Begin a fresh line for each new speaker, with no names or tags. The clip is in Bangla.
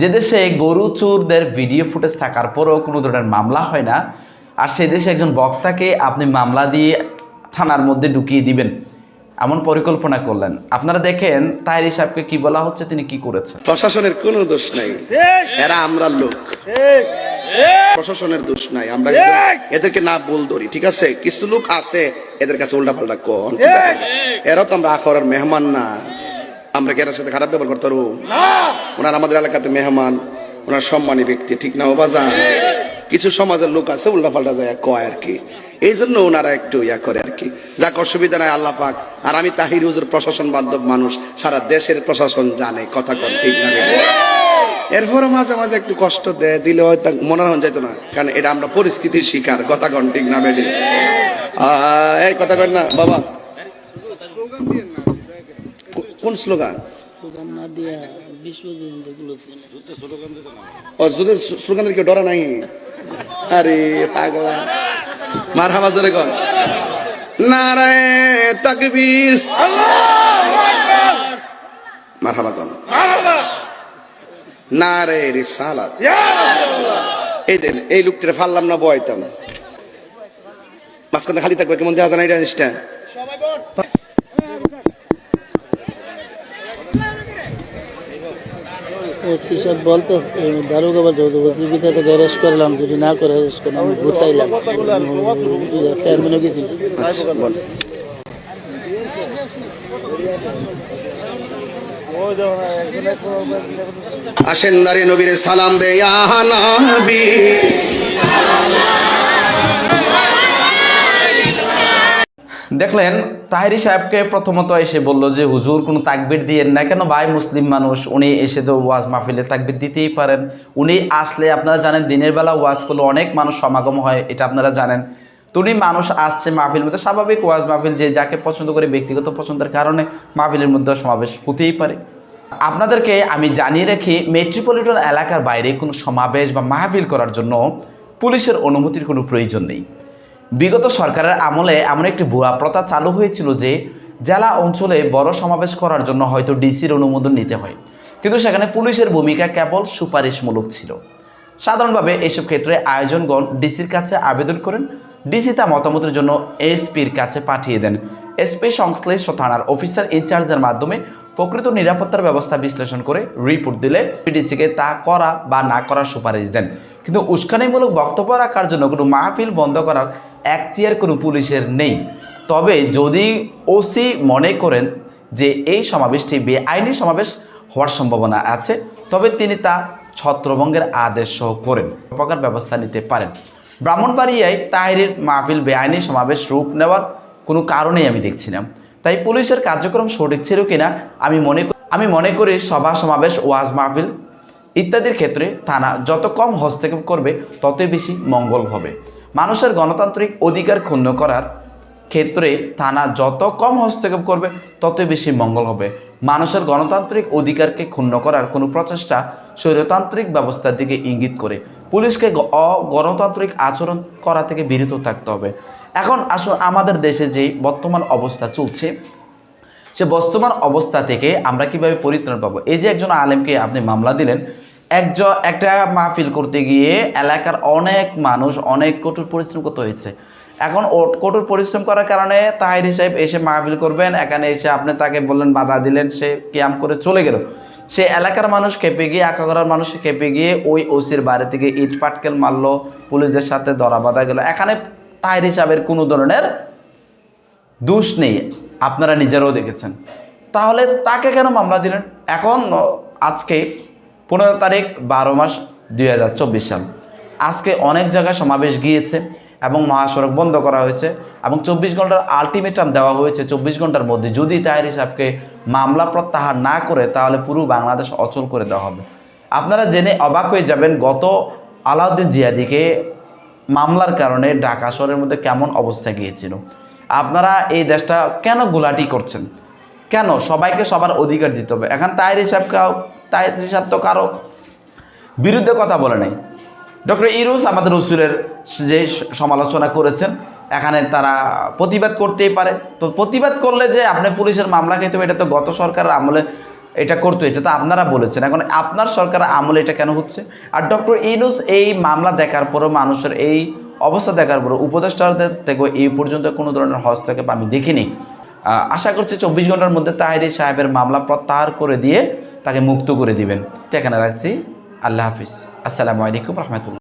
যে দেশে গরু চোরদের ভিডিও ফুটেজ থাকার পরেও কোনো ধরনের মামলা হয় না, আর সে দেশে একজন বক্তাকে আপনি মামলা দিয়ে থানার মধ্যে ঢুকিয়ে দিবেন এমন পরিকল্পনা করলেন। আপনারা দেখেন তাহেরি সাহেবকে কি বলা হচ্ছে, তিনি কি করেছেন।
প্রশাসনের কোনো দোষ নাই, এরা আমরা লোক, প্রশাসনের দোষ নাই। আমরা এদেরকে না বল ধরি, ঠিক আছে? কিছু লোক আছে এদের কাছে উল্টা পাল্টা কন, এরা তো আমরা আখড়ার মেহমান না, আমরা কি এর সাথে খারাপ ব্যবহার করতে পারবো? ওনার আমাদের এলাকাতে মেহমান, ওনার সম্মানী ব্যক্তি, ঠিক না? ও বাজান, কিছু সমাজের লোক আছে উল্টা পাল্টা যায় কয় আর কি, এই জন্য ওনারা একটু ইয়া করে আর কি। যাক, অসুবিধা নাই, আল্লাহ পাক। আর আমি তাহির হুজুর প্রশাসন বান্ধব মানুষ, সারা দেশের প্রশাসন জানে, কথা কন, ঠিক না? এরপরও মাঝে মাঝে একটু কষ্ট দেয়, দিলে হয়তো মনে হয় যেত না, কারণ এটা আমরা পরিস্থিতির শিকার, কথা কন, ঠিক না? বেডি এই কথা কন না বাবা। কোন স্লোগান? ও যুদ্ধের স্লোগানের কেউ ডরা নাই? আরে পাগলা, মারহাবা জোরে কর, নারায়ে তাকবীর, মারহাবা কর, নারায়ে রিসালাত। এই দেন, এই লোকটারে ফাললাম না, বয়তাম মাঝখানে খালি থাকবে, কেমন দেখা যায় না এটা জিনিসটা?
বলতো দারোগা বলতে ভিতরে অ্যারেস্ট করলাম, যদি না করে অ্যারেস্ট করলাম, গুছাইলাম, চেয়ারম্যানও গেছিল।
আসেন দাঁড়ে নবীর সালাম দে, ইয়া নবী।
দেখলেন তাহেরি সাহেবকে প্রথমত এসে বলল যে হুজুর কোনো তাকবির দিয়েন না কেন, ভাই মুসলিম মানুষ, উনি এসে তো ওয়াজ মাহফিলে তাকবির দিতেই পারেন। উনি আসলে আপনারা জানেন দিনের বেলা ওয়াজ করলে অনেক মানুষ সমাগম হয়, এটা আপনারা জানেন। তো উনি মানুষ আসছে মাহফিল মধ্যে, স্বাভাবিক ওয়াজ মাহফিল, যে যাকে পছন্দ করে ব্যক্তিগত পছন্দের কারণে মাহফিলের মধ্যে সমাবেশ হতেই পারে। আপনাদেরকে আমি জানিয়ে রাখি, মেট্রোপলিটন এলাকার বাইরে কোনো সমাবেশ বা মাহফিল করার জন্য পুলিশের অনুমতির কোনো প্রয়োজন নেই। বিগত সরকারের আমলে এমন একটি ভুয়া প্রথা চালু হয়েছিল যে জেলা অঞ্চলে বড় সমাবেশ করার জন্য হয়তো ডিসির অনুমোদন নিতে হয়, কিন্তু সেখানে পুলিশের ভূমিকা কেবল সুপারিশমূলক ছিল। সাধারণভাবে এসব ক্ষেত্রে আয়োজনগণ ডিসির কাছে আবেদন করেন, ডিসি তা মতামতের জন্য এসপির কাছে পাঠিয়ে দেন। এসপি সংশ্লিষ্ট থানার অফিসার ইনচার্জের মাধ্যমে প্রকৃত নিরাপত্তার ব্যবস্থা বিশ্লেষণ করে রিপোর্ট দিলে ডিসিকে তা করা বা না করার সুপারিশ দেন। কিন্তু উস্কানিমূলক বক্তব্য রাখার জন্য কোনো মাহফিল বন্ধ করার এখতিয়ার কোনো পুলিশের নেই। তবে যদি ওসি মনে করেন যে এই সমাবেশটি বেআইনি সমাবেশ হওয়ার সম্ভাবনা আছে, তবে তিনি তা ছত্রভঙ্গের আদেশ সহ করেন প্রকার ব্যবস্থা নিতে পারেন। ব্রাহ্মণবাড়িয়ায় তাহেরির মাহফিল বেআইনি সমাবেশ রূপ নেওয়ার কোনো কারণেই আমি দেখছি না। তাই পুলিশের কার্যক্রম সঠিক ছিল কিনা আমি মনে করি সভা সমাবেশ, ওয়াজ মাহফিল ইত্যাদির ক্ষেত্রে থানা যত কম হস্তক্ষেপ করবে ততই বেশি মঙ্গল হবে। মানুষের গণতান্ত্রিক অধিকার ক্ষুণ্ণ করার ক্ষেত্রে থানা যত কম হস্তক্ষেপ করবে ততই বেশি মঙ্গল হবে। মানুষের গণতান্ত্রিক অধিকারকে ক্ষুণ্ণ করার কোনো প্রচেষ্টা স্বৈরতান্ত্রিক ব্যবস্থার দিকে ইঙ্গিত করে পুলিশকে অগণতান্ত্রিক আচরণ করা থেকে বিরত থাকতে হবে। এখন আসলে আমাদের দেশে যে বর্তমান অবস্থা চলছে, সে বর্তমান অবস্থা থেকে আমরা কিভাবে পরিত্রাণ পাবো? এই যে একজন আলেমকে আপনি মামলা দিলেন, একটা মাহফিল করতে গিয়ে এলাকার অনেক মানুষ অনেক কঠোর পরিশ্রম করতে হয়েছে। এখন কঠোর পরিশ্রম করার কারণে তাহেরি সাহেব এসে মাহফিল করবেন, এখানে এসে আপনি তাকে বললেন, বাধা দিলেন, সে ক্যাম করে চলে গেল। সে এলাকার মানুষ খেপে গিয়ে, আকাগড়ার মানুষ খেপে গিয়ে ওই ওসির বাড়ি থেকে ইট পাটকেল মারলো, পুলিশের সাথে ধরা বাঁধা গেল। এখানে তাহেরি সাহেবের কোনো ধরনের দোষ নেই, আপনারা নিজেরাও দেখেছেন। তাহলে তাকে কেন মামলা দিলেন? এখন আজকে 15 তারিখ 12 মাস 2024 সাল, আজকে অনেক জায়গায় সমাবেশ গিয়েছে এবং মহাসড়ক বন্ধ করা হয়েছে এবং 24 ঘন্টার আলটিমেটাম দেওয়া হয়েছে। 24 ঘন্টার মধ্যে যদি তাহেরি সাহেবকে মামলা প্রত্যাহার না করে তাহলে পুরো বাংলাদেশ অচল করে দেওয়া হবে। আপনারা জেনে অবাক হয়ে যাবেন, গত আলাউদ্দিন জিয়াদিকে মামলার কারণে ঢাকা শহরের মধ্যে কেমন অবস্থা গিয়েছিল। আপনারা এই দেশটা কেন গোলাটি করছেন? কেন সবাইকে সবার অধিকার দিতে হবে? এখন তাহেরি সাহেব তো কারো বিরুদ্ধে কথা বলে নাই। ডক্টর ইউনূস আমাদের রসুলের যে সমালোচনা করেছেন, এখানে তারা প্রতিবাদ করতেই পারে। তো প্রতিবাদ করলে যে আপনি পুলিশের মামলা খেতে হবে, এটা তো গত সরকারের আমলে এটা করতো, এটা তো আপনারা বলেছেন, এখন আপনার সরকার আমলে এটা কেন হচ্ছে? আর ডক্টর ইউনূস এই মামলা দেখার পরও, মানুষের এই অবস্থা দেখার পরও উপদেষ্টাদের থেকে এই পর্যন্ত কোনো ধরনের হস্তক্ষেপ আমি দেখিনি। আশা করছি 24 ঘন্টার মধ্যে তাহেরি সাহেবের মামলা প্রত্যাহার করে দিয়ে তাকে মুক্ত করে দিবেন। এখানে রাখছি। আল্লাহ হাফিজ। আসসালামু আলাইকুম রহমতুল্লাহ।